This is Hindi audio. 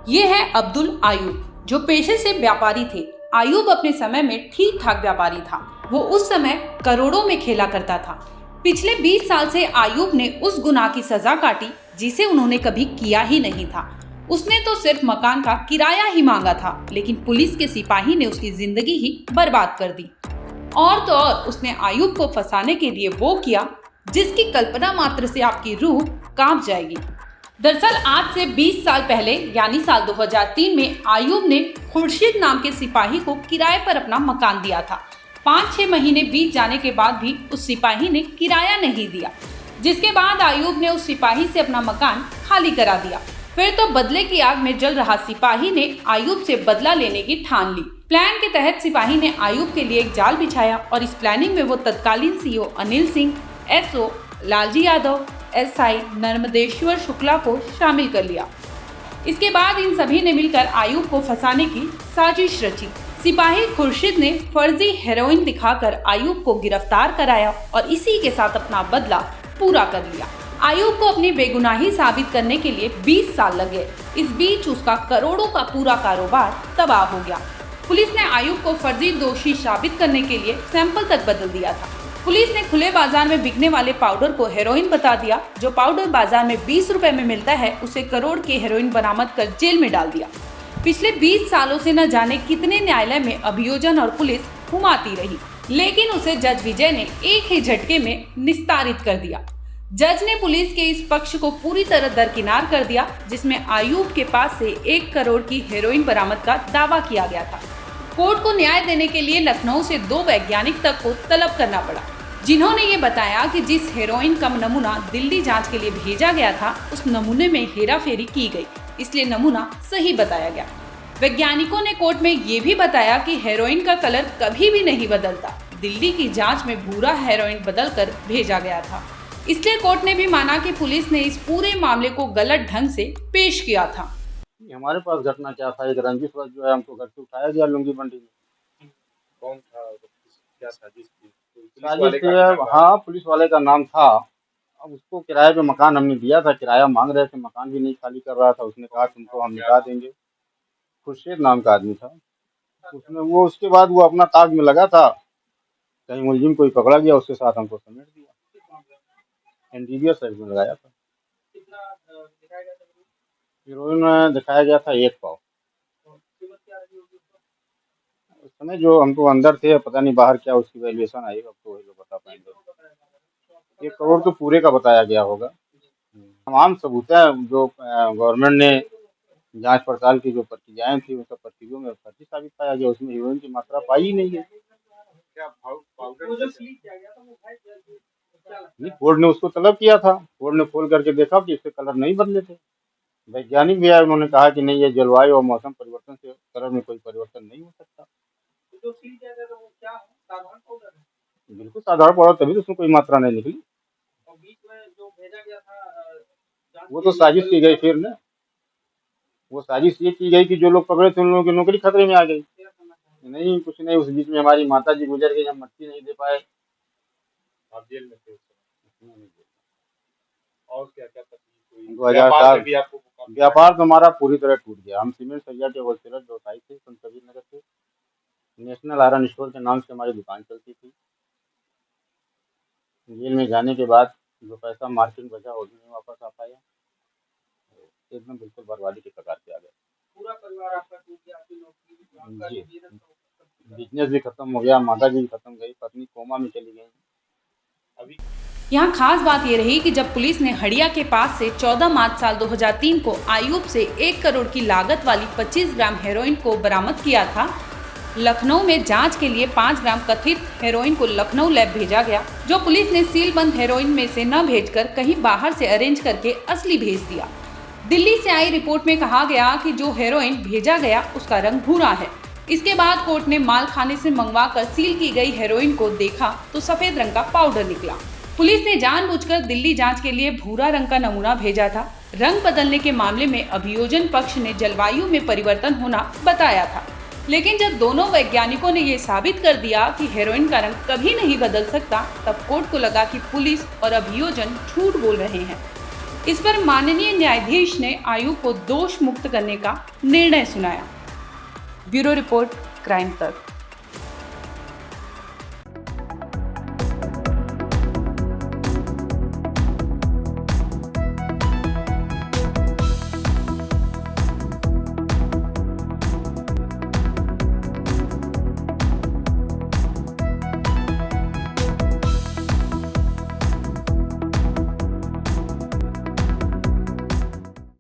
ये है अब्दुल आयूब, जो पेशे से व्यापारी थे। आयूब अपने समय में ठीक ठाक व्यापारी था। वो उस समय करोड़ों में खेला करता था। पिछले 20 साल से आयूब ने उस गुनाह की सजा काटी जिसे उन्होंने कभी किया ही नहीं था। उसने तो सिर्फ मकान का किराया ही मांगा था, लेकिन पुलिस के सिपाही ने उसकी जिंदगी ही बर्बाद कर दी। और तो और उसने आयूब को फंसाने के लिए वो किया जिसकी कल्पना मात्र से आपकी रूह कांप जाएगी। दरअसल आज से 20 साल पहले यानी साल 2003 में आयूब ने खुर्शीद नाम के सिपाही को किराए पर अपना मकान दिया था। 5-6 महीने बीत जाने के बाद भी उस सिपाही ने किराया नहीं दिया, जिसके बाद आयूब ने उस सिपाही से अपना मकान खाली करा दिया। फिर तो बदले की आग में जल रहा सिपाही ने आयूब से बदला लेने की ठान ली। प्लान के तहत सिपाही ने आयूब के लिए एक जाल बिछाया और इस प्लानिंग में वो तत्कालीन CO Anil Singh, SO Lalji Yadav, SI Narmadeshwar Shukla को शामिल कर लिया। इसके बाद इन सभी ने मिलकर आयूब को फंसाने की साजिश रची। सिपाही खुर्शीद ने फर्जी हेरोइन दिखाकर आयूब को गिरफ्तार कराया और इसी के साथ अपना बदला पूरा कर लिया। आयूब को अपनी बेगुनाही साबित करने के लिए 20 साल लगे। इस बीच उसका करोड़ों का पूरा कारोबार तबाह हो गया। पुलिस ने आयूब को फर्जी दोषी साबित करने के लिए सैंपल तक बदल दिया था। पुलिस ने खुले बाजार में बिकने वाले पाउडर को हेरोइन बता दिया। जो पाउडर बाजार में 20 रुपए में मिलता है, उसे करोड़ के हेरोइन बरामद कर जेल में डाल दिया। पिछले 20 सालों से न जाने कितने न्यायालय में अभियोजन और पुलिस घुमाती रही, लेकिन उसे जज विजय ने एक ही झटके में निस्तारित कर दिया। जज ने पुलिस के इस पक्ष को पूरी तरह दरकिनार कर दिया, जिसमें आयूब के पास से 1 करोड़ की हेरोइन बरामद का दावा किया गया था। कोर्ट को न्याय देने के लिए लखनऊ से 2 वैज्ञानिक तक को तलब करना पड़ा, जिन्होंने ये बताया कि जिस हेरोइन का नमूना दिल्ली जांच के लिए भेजा गया था, उस नमूने में हेराफेरी की गई, इसलिए नमूना सही बताया गया। वैज्ञानिकों ने कोर्ट में ये भी बताया कि हेरोइन का कलर कभी भी नहीं बदलता। दिल्ली की जांच में भूरा हेरोइन बदल कर भेजा गया था। इसलिए कोर्ट ने भी माना कि पुलिस ने इस पूरे मामले को गलत ढंग से पेश किया था। हमारे पास घटना क्या था, एक रंजिश वश जो है हमको घर से उठाया गया लुंगी मंडी में। कौन था, क्या साजिश थी? साजिश हाँ, पुलिस वाले का नाम था। अब उसको किराए पे मकान हमने दिया था, किराया मांग रहे थे, मकान भी नहीं खाली कर रहा था। उसने कहा तुमको हम निकाल देंगे। खुर्शीद नाम का आदमी था। उसके बाद वो अपना ताक में लगा था, कहीं मुलजिम कोई पकड़ा गया, उसके साथ हमको समेट दिया। एनडीपीएस एक्ट में लगाया था। हीरोइन दिखाया गया था 1 पाव। उस समय जो हमको अंदर थे, पता नहीं बाहर क्या उसकी वैल्यूएशन आई, अब तो वही लोग बता पाएंगे। 1 करोड़ तो पूरे का बताया गया होगा। तमाम सबूत है जो गवर्नमेंट ने जांच पड़ताल की जो प्रक्रियाएं थी, उन सब प्रक्रियाओं में फर्जी साबित पाया गया। उसमें हीरोइन की मात्रा पाई ही नहीं है। नहीं, कोर्ट ने उसको तलब किया था। कोर्ट ने खोल करके देखा कि इसके कलर नहीं बदले थे। वैज्ञानिक भी आए, उन्होंने कहा कि नहीं, ये जलवायु और मौसम परिवर्तन से कलर में कोई परिवर्तन नहीं हो सकता। बिल्कुल साधारण पाउडर, तभी तो उसमें कोई मात्रा नहीं निकली। वो तो साजिश की गई फिर ना। वो साजिश ये की गई कि जो लोग पकड़े थे उन लोगों की नौकरी खतरे में आ गई। नहीं, कुछ नहीं। उस बीच में हमारी माता जी गुजर गई, हम मट्टी नहीं दे पाए। आप जेल में थे? और क्या क्या तकलीफ हुई? 2004 व्यापार तो हमारा पूरी तरह टूट गया। हम सीमेंट सरिया के होलसेलर व्यवसायी थे, संत कबीर नगर से। नेशनल आयरन स्टोर के नाम से हमारी दुकान चलती थी। जेल में जाने के बाद जो पैसा मार्केट बचा वो भी नहीं वापस आ पाया। एकदम बिल्कुल बर्बादी के कगार पे आ गया। पूरा परिवार आपका टूट गया, आपकी नौकरी, जी, बिजनेस भी खत्म हो गया, माता जी भी खत्म गई, पत्नी कोमा में चली गई। अभी यहाँ खास बात ये रही कि जब पुलिस ने हड़िया के पास से 14 मार्च साल 2003 को आयूब से 1 करोड़ की लागत वाली 25 ग्राम हेरोइन को बरामद किया था, लखनऊ में जांच के लिए 5 ग्राम कथित हेरोइन को लखनऊ लैब भेजा गया, जो पुलिस ने सीलबंद हेरोइन में से न भेजकर कहीं बाहर से अरेंज करके असली भेज दिया। दिल्ली से आई रिपोर्ट में कहा गया कि जो हेरोइन भेजा गया उसका रंग भूरा है। इसके बाद कोर्ट ने माल खाने से मंगवाकर सील की गई हेरोइन को देखा तो सफेद रंग का पाउडर निकला। पुलिस ने जानबूझकर दिल्ली जांच के लिए भूरा रंग का नमूना भेजा था। रंग बदलने के मामले में अभियोजन पक्ष ने जलवायु में परिवर्तन होना बताया था, लेकिन जब दोनों वैज्ञानिकों ने ये साबित कर दिया कि हेरोइन का रंग कभी नहीं बदल सकता, तब कोर्ट को लगा कि पुलिस और अभियोजन झूठ बोल रहे हैं। इस पर माननीय न्यायाधीश ने आयूब को दोष मुक्त करने का निर्णय सुनाया। ब्यूरो रिपोर्ट, क्राइम तक।